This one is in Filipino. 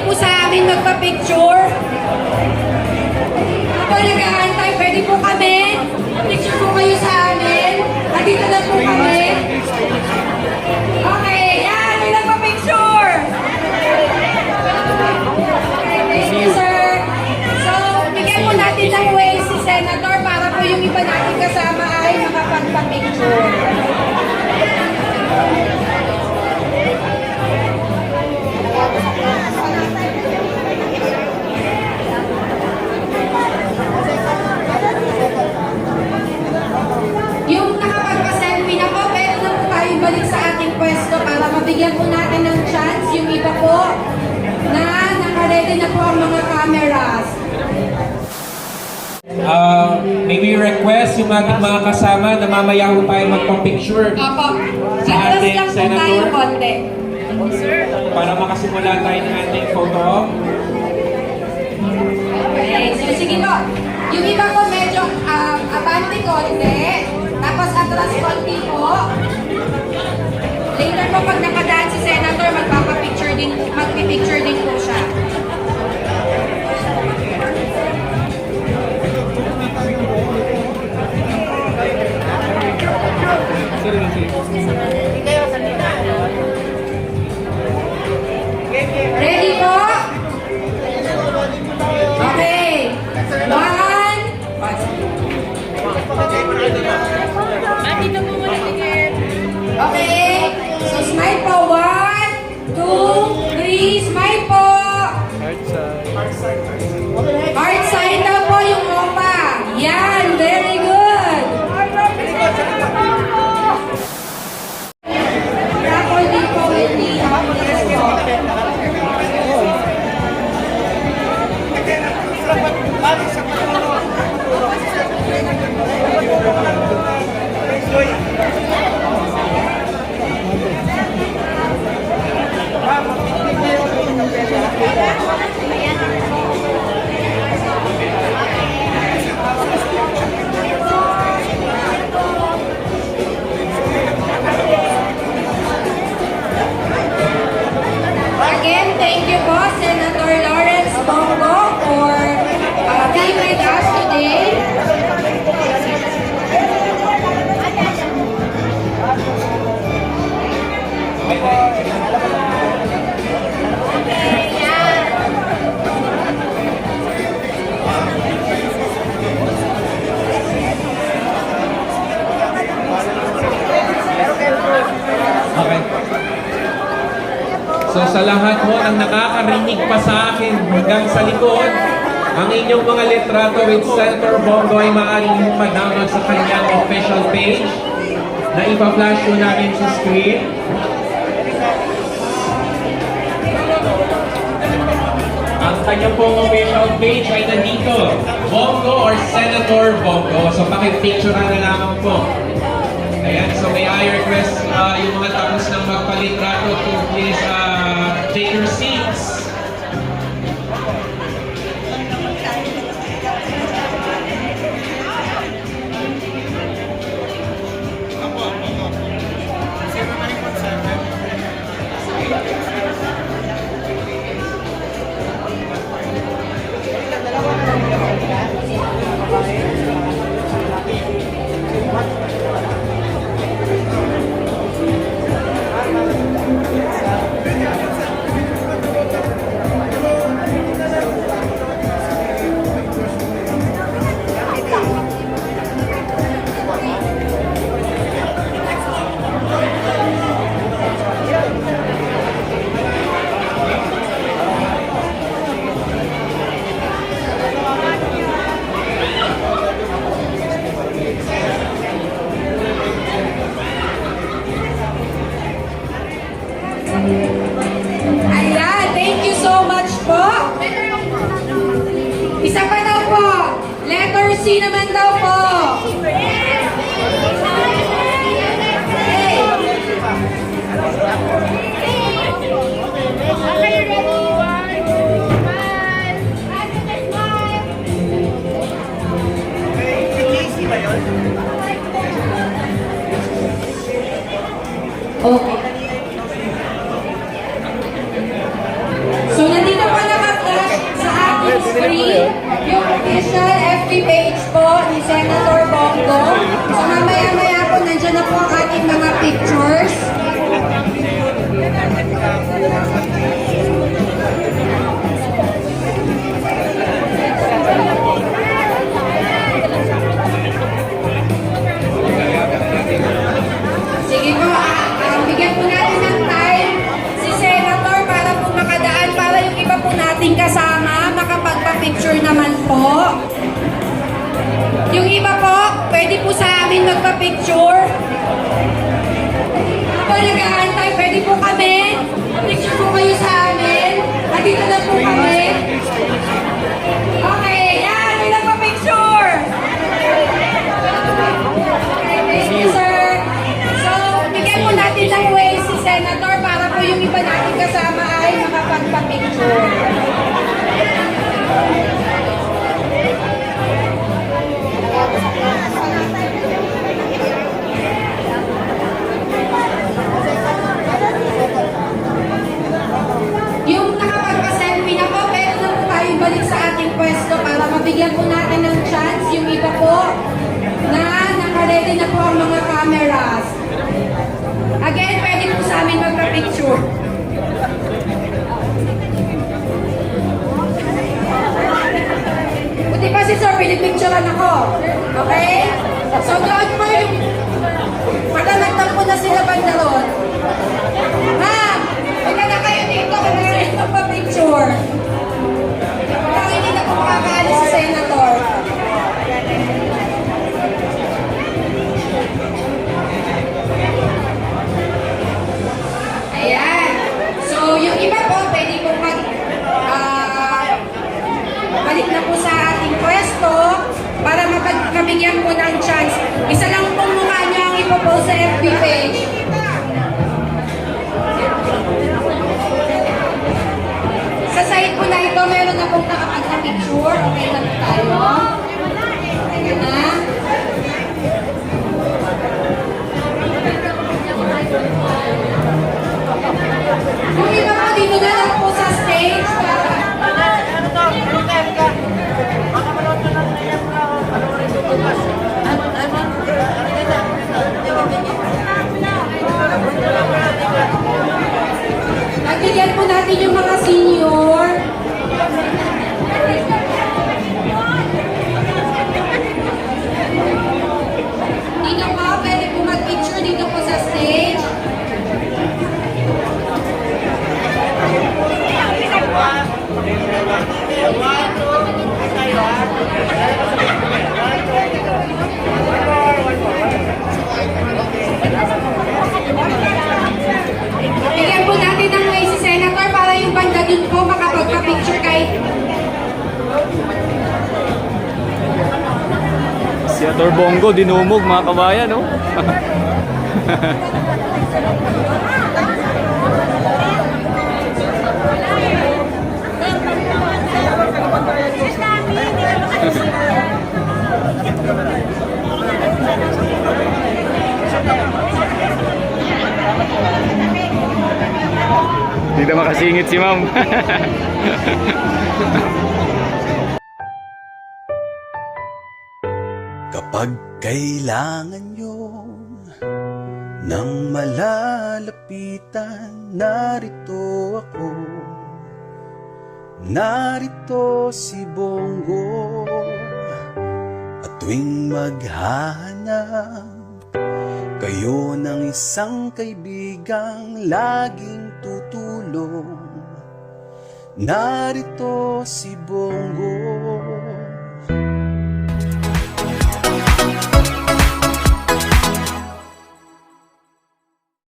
po sa amin magpa-picture? Ako nag-aantay, pwede po kami? Picture po kayo sa amin. Dito na po kami. Okay, yan, may nagpa-picture. Okay, thank you, sir. So, bigyan po natin ng way si Senator para po yung iba natin kasama ay makapagpa-picture. Yung nakapagpa-selfie na po, pwede na po tayo balik sa ating pwesto para mabigyan po natin ng chance yung iba po na naka-ready na po ang mga cameras. May we request yung ating mga kasama na mamaya po tayo magpa-picture Opo. sa Atras ating lang po tayo senator konti. para makasimula tayo ng ating photo. Okay, so sige po. Yung iba po medyo abante konti, tapos atras konti po. Later po pag nakadaan si Senator, magpapapicture din, magpipicture din po siya. Ready po? Okay. One. Okay. So smile po. 1, 2, 3. Smile po. Heart side daw po yung opa. Yan. Very good. Rapol din po with the Again, thank you po, Senator Lawrence Bongo, for being with us today. Okay. So sa lahat mo ang nakakarinig pa sa akin hanggang sa likod, ang inyong mga litrato with Senator Bongo ay maaaring mo ma-download sa kanyang official page na ipa-flash ko namin sa screen. Ang kanyang pong official page ay nandito, Bongo or Senator Bongo. So pakipicture na lamang po. Ayan, so may I request yung mga tapos ng magpalitrato to please take your seats. Ayan, thank you so much po. Isa pa daw po. Letter C naman daw po. Okay. So, nandito po screen yung official FB page po ni Senator Bongo. So mamaya-maya po nandiyan na po ang ating mga pictures. Sige po, bigyan po natin ng time si Senator para po makadaan para yung iba po nating kasama makapagpa-picture naman po. Yung iba po, pwede po sa amin magpa-picture. Habang nag-aantay, pwede po kami. Picture po kayo sa amin. Dito na po kami. Okay, yan. May nagpa-picture. Okay, thank you, sir. So, bigyan po natin ng way si Senator para po yung iba natin kasama ay makapagpa-picture. Yung nakapagpa-selfie na po, pwede na po tayo balik sa ating pwesto para mabigyan po natin ng chance yung iba po na naka-ready na po ang mga cameras. Again, pwede po sa amin magpa-picture. Buti pa si Sir, pinipicturean ako. Okay? So doon po yung matanagtang po na sila banda ron. Ma'am, huwag na kayo dito kung gusto nyo magpa-picture. Parang hindi na po makakaalis si Senator. Ayan. So, yung iba po, pwede po balik na po sa ating pwesto para mabigyan po ng chance. Isa lang pong mukha nyo ang ipopost sa FB page. Sa side po na ito, meron na pong nakapagpa-picture. Okay na po tayo. Ayan na. Kung iba po, dito na lang po sa stage para nagbigyan po natin yung mga senior. Dito po, pwede po mag-picture dito po sa stage. Bigyan po natin ng way si Senator para yung banda dun po makapagpa-picture kahit Senator Bongo, dinumog mga kabayan, no? Hindi na makasingit si ma'am. Kapag kailangan nyo ng malalapitan, narito ako. Narito si Bongo. At tuwing maghahanap kayo ng isang kaibigang laging tutulong, narito si Bongo.